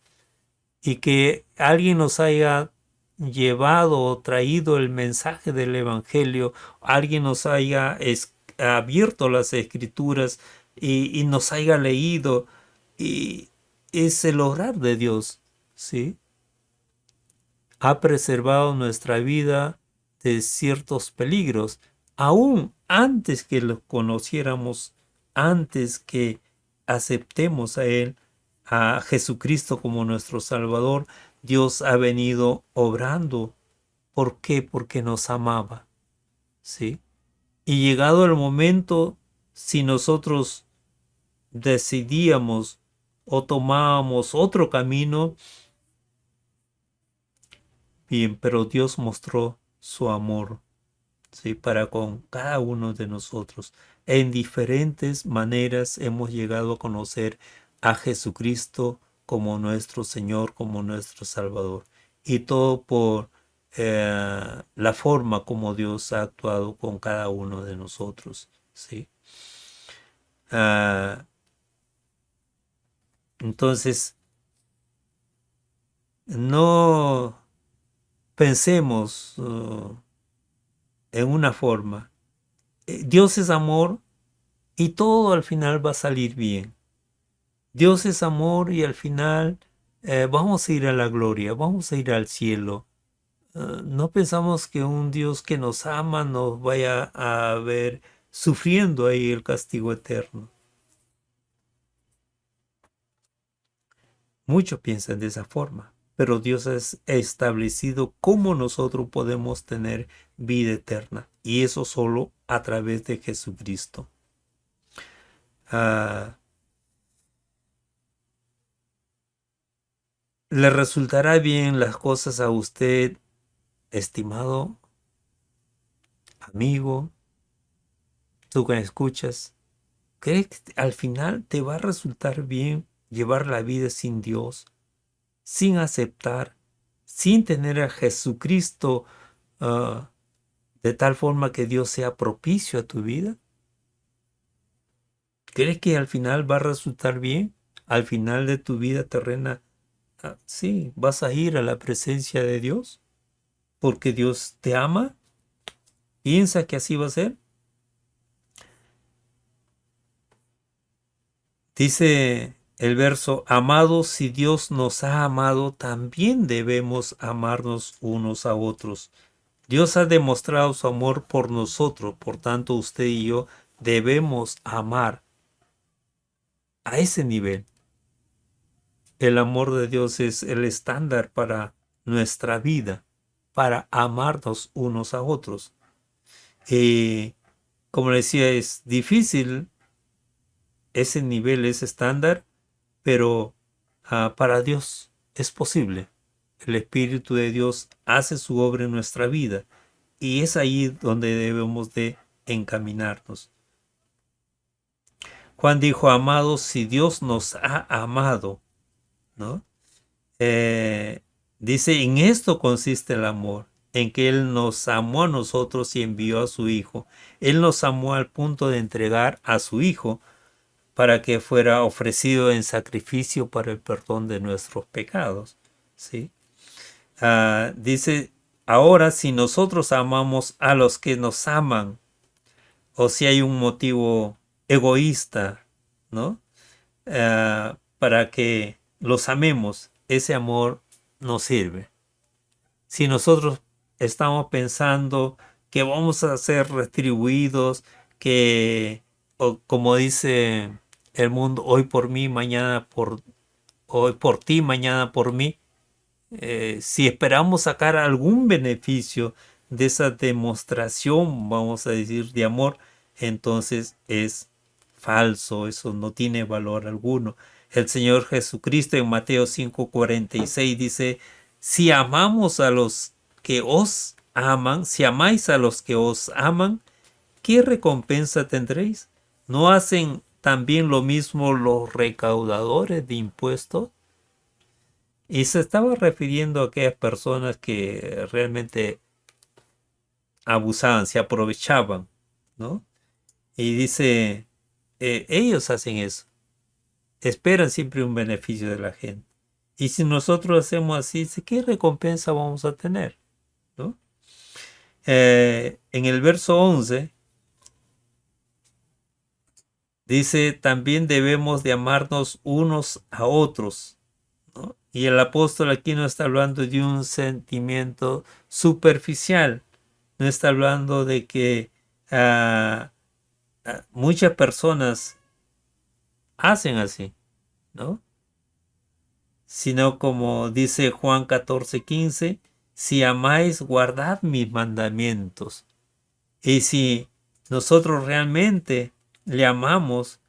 y que alguien nos haya llevado o traído el mensaje del Evangelio, alguien nos haya abierto las escrituras y nos haya leído, y es el obrar de Dios, ¿sí? Ha preservado nuestra vida de ciertos peligros, aún antes que lo conociéramos, antes que aceptemos a Él, a Jesucristo como nuestro Salvador. Dios ha venido obrando. ¿Por qué? Porque nos amaba, ¿sí? Y llegado el momento, si nosotros decidíamos o tomábamos otro camino, bien, pero Dios mostró su amor, ¿sí? Para con cada uno de nosotros. En diferentes maneras hemos llegado a conocer a Jesucristo como nuestro Señor, como nuestro Salvador. Y todo por la forma como Dios ha actuado con cada uno de nosotros, ¿sí? Ah, entonces, no pensemos en una forma. Dios es amor y todo al final va a salir bien. Dios es amor y al final vamos a ir a la gloria, vamos a ir al cielo. No pensamos que un Dios que nos ama nos vaya a ver sufriendo ahí el castigo eterno. Muchos piensan de esa forma, pero Dios ha establecido cómo nosotros podemos tener vida eterna, y eso solo a través de Jesucristo. Ah, ¿Le resultará bien las cosas a usted, estimado amigo, tú que me escuchas? ¿Crees que al final te va a resultar bien llevar la vida sin Dios, sin aceptar, sin tener a Jesucristo de tal forma que Dios sea propicio a tu vida? ¿Crees que al final va a resultar bien? Al final de tu vida terrena, sí, vas a ir a la presencia de Dios porque Dios te ama. ¿Piensa que así va a ser? Dice el verso: amados, si Dios nos ha amado, también debemos amarnos unos a otros. Dios ha demostrado su amor por nosotros, por tanto usted y yo debemos amar a ese nivel. El amor de Dios es el estándar para nuestra vida, para amarnos unos a otros. Y como le decía, es difícil ese nivel, ese estándar, pero para Dios es posible. El Espíritu de Dios hace su obra en nuestra vida y es ahí donde debemos de encaminarnos. Juan dijo: amados, si Dios nos ha amado, ¿no? Dice: en esto consiste el amor, en que Él nos amó a nosotros y envió a su Hijo. Él nos amó al punto de entregar a su Hijo para que fuera ofrecido en sacrificio para el perdón de nuestros pecados, ¿sí? Dice: ahora, si nosotros amamos a los que nos aman, o si hay un motivo egoísta, ¿no? Para que los amemos, ese amor no sirve. Si nosotros estamos pensando que vamos a ser retribuidos, que, o como dice el mundo, hoy por mí, mañana por, hoy por ti, mañana por mí, si esperamos sacar algún beneficio de esa demostración, vamos a decir, de amor, entonces es falso, eso no tiene valor alguno. El Señor Jesucristo en Mateo 5:46 dice: si amamos a los que os aman, si amáis a los que os aman, ¿qué recompensa tendréis? ¿No hacen también lo mismo los recaudadores de impuestos? Y se estaba refiriendo a aquellas personas que realmente abusaban, se aprovechaban, ¿no? Y dice, ellos hacen eso, esperan siempre un beneficio de la gente. Y si nosotros hacemos así, dice, ¿qué recompensa vamos a tener? ¿No? En el verso 11 dice, también debemos de amarnos unos a otros, ¿no? Y el apóstol aquí no está hablando de un sentimiento superficial, no está hablando de que muchas personas hacen así, ¿no? Sino como dice Juan 14:15, si amáis, guardad mis mandamientos. Y si nosotros realmente le amamos,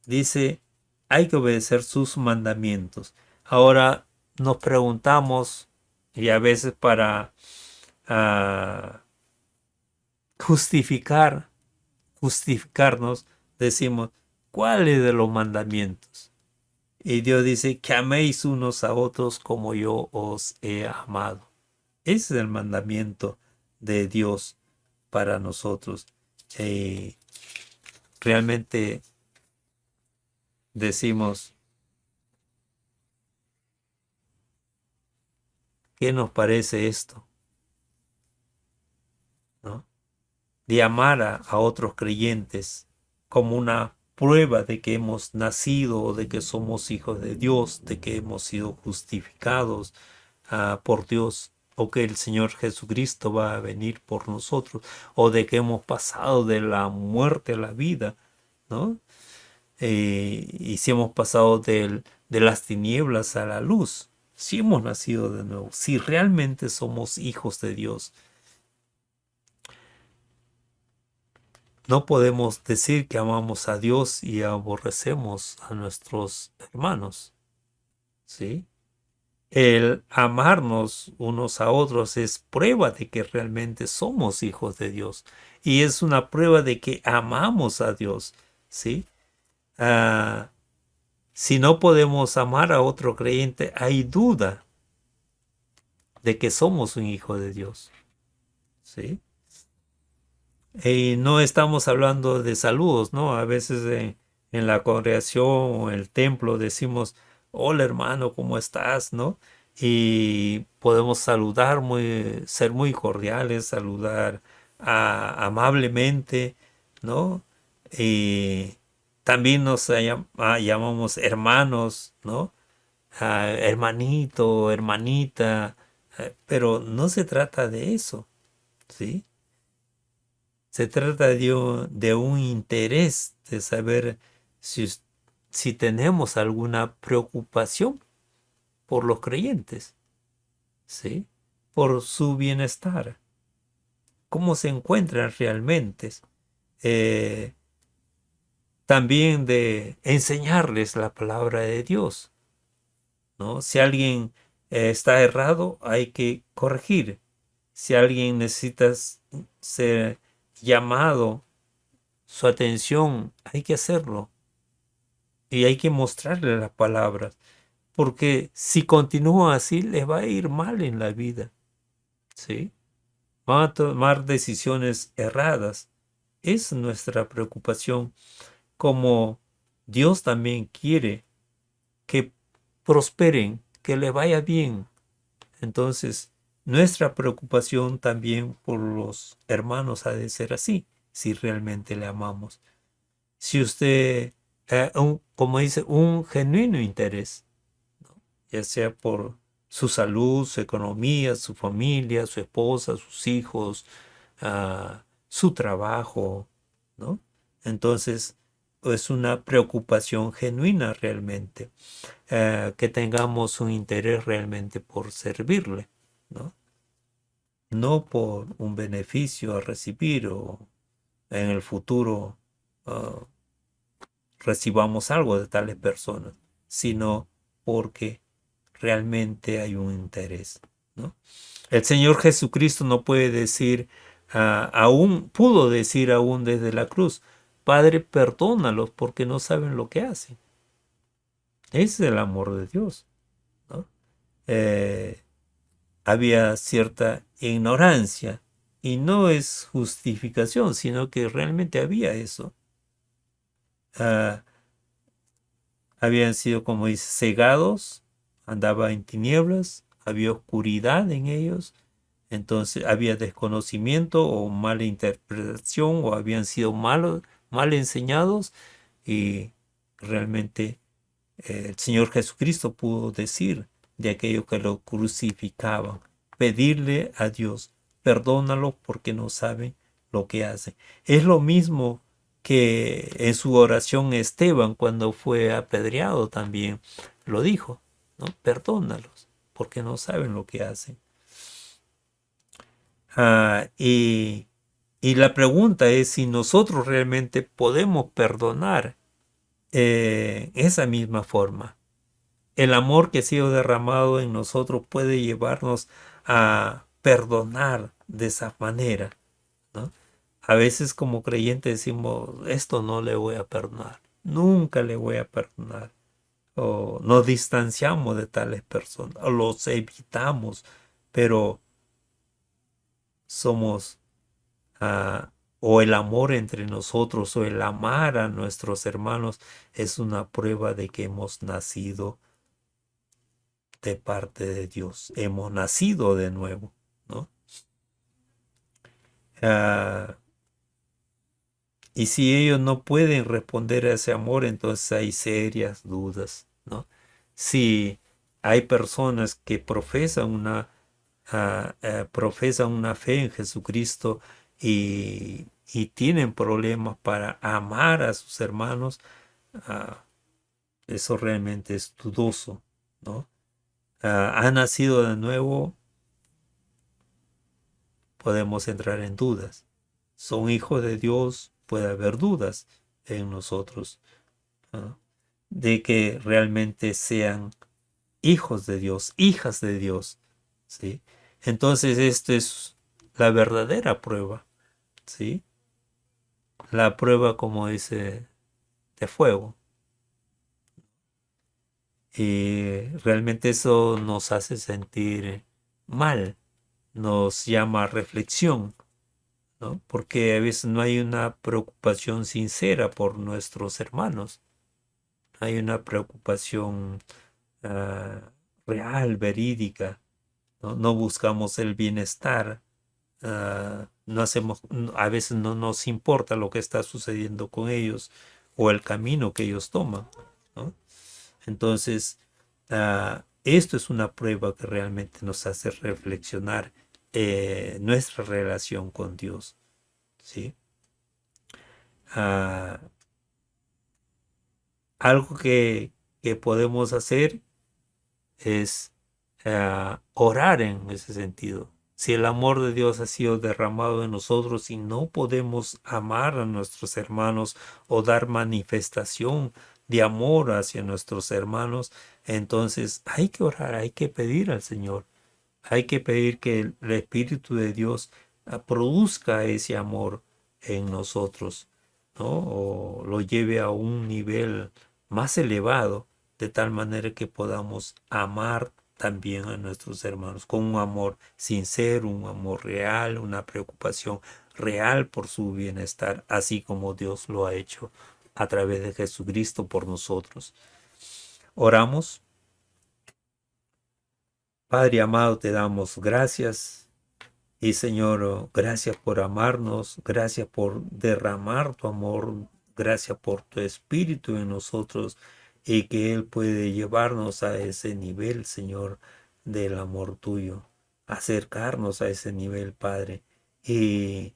dice, hay que obedecer sus mandamientos. Ahora nos preguntamos, y a veces para ah, justificar, justificarnos, decimos, ¿cuáles de los mandamientos? Y Dios dice, que améis unos a otros como yo os he amado. Ese es el mandamiento de Dios para nosotros. Realmente decimos, ¿qué nos parece esto? ¿No? De amar a otros creyentes como una prueba de que hemos nacido, de que somos hijos de Dios, de que hemos sido justificados por Dios, o que el Señor Jesucristo va a venir por nosotros, o de que hemos pasado de la muerte a la vida, ¿no? Y si hemos pasado de las tinieblas a la luz, si hemos nacido de nuevo, si realmente somos hijos de Dios. No podemos decir que amamos a Dios y aborrecemos a nuestros hermanos, ¿sí? El amarnos unos a otros es prueba de que realmente somos hijos de Dios y es una prueba de que amamos a Dios, ¿sí? Ah, si no podemos amar a otro creyente, hay duda de que somos un hijo de Dios, ¿sí? Y no estamos hablando de saludos, ¿no? A veces en la congregación o en el templo decimos, hola hermano, ¿cómo estás? ¿No? Y podemos saludar, ser muy cordiales, saludar amablemente, ¿no? Y también nos llamamos hermanos, ¿no? Hermanito, hermanita, pero no se trata de eso, ¿sí? Se trata de un interés de saber si, si tenemos alguna preocupación por los creyentes, ¿sí? Por su bienestar, cómo se encuentran realmente. Eh, También de enseñarles la palabra de Dios, ¿no? Si alguien está errado, hay que corregir. Si alguien necesita ser llamado, su atención, hay que hacerlo. Y hay que mostrarle las palabras, porque si continúa así, les va a ir mal en la vida, ¿sí? Van a tomar decisiones erradas. Es nuestra preocupación, como Dios también quiere que prosperen, que le vaya bien. Entonces, nuestra preocupación también por los hermanos ha de ser así, si realmente le amamos. Si usted, como dice, un genuino interés, ya sea por su salud, su economía, su familia, su esposa, sus hijos, su trabajo, ¿no? Entonces, es una preocupación genuina realmente, que tengamos un interés realmente por servirle, ¿no? No por un beneficio a recibir o en el futuro ah, recibamos algo de tales personas, sino porque realmente hay un interés, ¿no? El Señor Jesucristo no puede decir, pudo decir aún desde la cruz, Padre, perdónalos porque no saben lo que hacen. Ese es el amor de Dios, ¿no? Había cierta ignorancia y no es justificación, sino que realmente había eso. Ah, Habían sido, como dice, cegados, andaba en tinieblas, había oscuridad en ellos, entonces había desconocimiento o mala interpretación o habían sido mal enseñados y realmente el Señor Jesucristo pudo decir de aquellos que lo crucificaban, pedirle a Dios, perdónalo porque no saben lo que hacen. Es lo mismo que en su oración Esteban cuando fue apedreado también lo dijo, ¿no? Perdónalos porque no saben lo que hacen. Ah, y la pregunta es si nosotros realmente podemos perdonar esa misma forma. El amor que ha sido derramado en nosotros puede llevarnos a perdonar de esa manera, ¿no? A veces como creyentes decimos, esto no le voy a perdonar, nunca le voy a perdonar. O nos distanciamos de tales personas, o los evitamos, pero somos, o el amor entre nosotros, o el amar a nuestros hermanos, es una prueba de que hemos nacido de parte de Dios. Hemos nacido de nuevo, ¿no? Ah, y si ellos no pueden responder a ese amor, entonces hay serias dudas, ¿no? Si hay personas que profesan una fe en Jesucristo y tienen problemas para amar a sus hermanos, ah, eso realmente es dudoso, ¿no? Ha nacido de nuevo, podemos entrar en dudas. Son hijos de Dios, puede haber dudas en nosotros, ¿no? De que realmente sean hijos de Dios, hijas de Dios, ¿sí? Entonces esto es la verdadera prueba, ¿sí? La prueba, como dice, de fuego. Y realmente eso nos hace sentir mal, nos llama a reflexión, ¿no? Porque a veces no hay una preocupación sincera por nuestros hermanos, hay una preocupación real, verídica, ¿no? No buscamos el bienestar, no hacemos, a veces no nos importa lo que está sucediendo con ellos o el camino que ellos toman, ¿no? Entonces, esto es una prueba que realmente nos hace reflexionar nuestra relación con Dios, ¿sí? Ah, Algo que podemos hacer es orar en ese sentido. Si el amor de Dios ha sido derramado en nosotros y no podemos amar a nuestros hermanos o dar manifestación de amor hacia nuestros hermanos, entonces hay que orar, hay que pedir al Señor, hay que pedir que el Espíritu de Dios produzca ese amor en nosotros, ¿no? O lo lleve a un nivel más elevado, de tal manera que podamos amar también a nuestros hermanos con un amor sincero, un amor real, una preocupación real por su bienestar, así como Dios lo ha hecho a través de Jesucristo por nosotros. Oramos. Padre amado, te damos gracias. Y Señor, gracias por amarnos, gracias por derramar tu amor, gracias por tu espíritu en nosotros y que Él puede llevarnos a ese nivel, Señor, del amor tuyo, acercarnos a ese nivel, Padre, y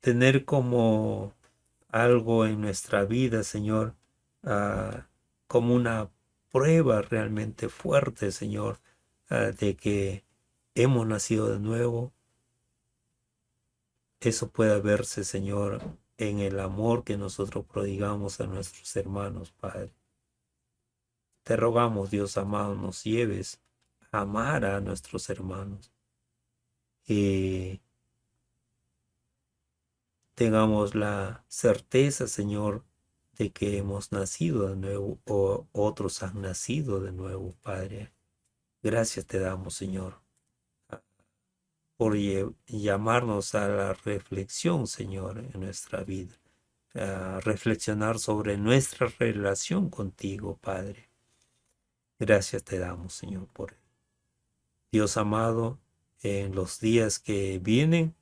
tener como algo en nuestra vida, Señor, como una prueba realmente fuerte, Señor, de que hemos nacido de nuevo. Eso pueda verse, Señor, en el amor que nosotros prodigamos a nuestros hermanos, Padre. Te rogamos, Dios amado, nos lleves amar a nuestros hermanos y tengamos la certeza, Señor, de que hemos nacido de nuevo o otros han nacido de nuevo, Padre. Gracias te damos, Señor, por llamarnos a la reflexión, Señor, en nuestra vida. A reflexionar sobre nuestra relación contigo, Padre. Gracias te damos, Señor, por ello. Dios amado, en los días que vienen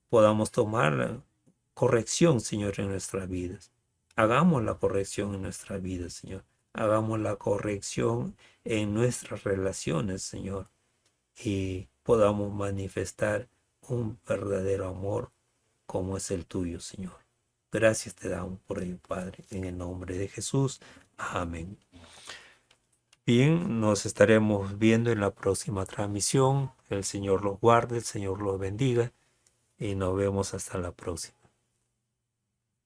podamos tomar la corrección, Señor, en nuestras vidas. Hagamos la corrección en nuestras vidas, Señor. Hagamos la corrección en nuestras relaciones, Señor, y podamos manifestar un verdadero amor como es el tuyo, Señor. Gracias te damos por ello, Padre, en el nombre de Jesús. Amén. Bien, nos estaremos viendo en la próxima transmisión. El Señor los guarde, el Señor los bendiga y nos vemos hasta la próxima.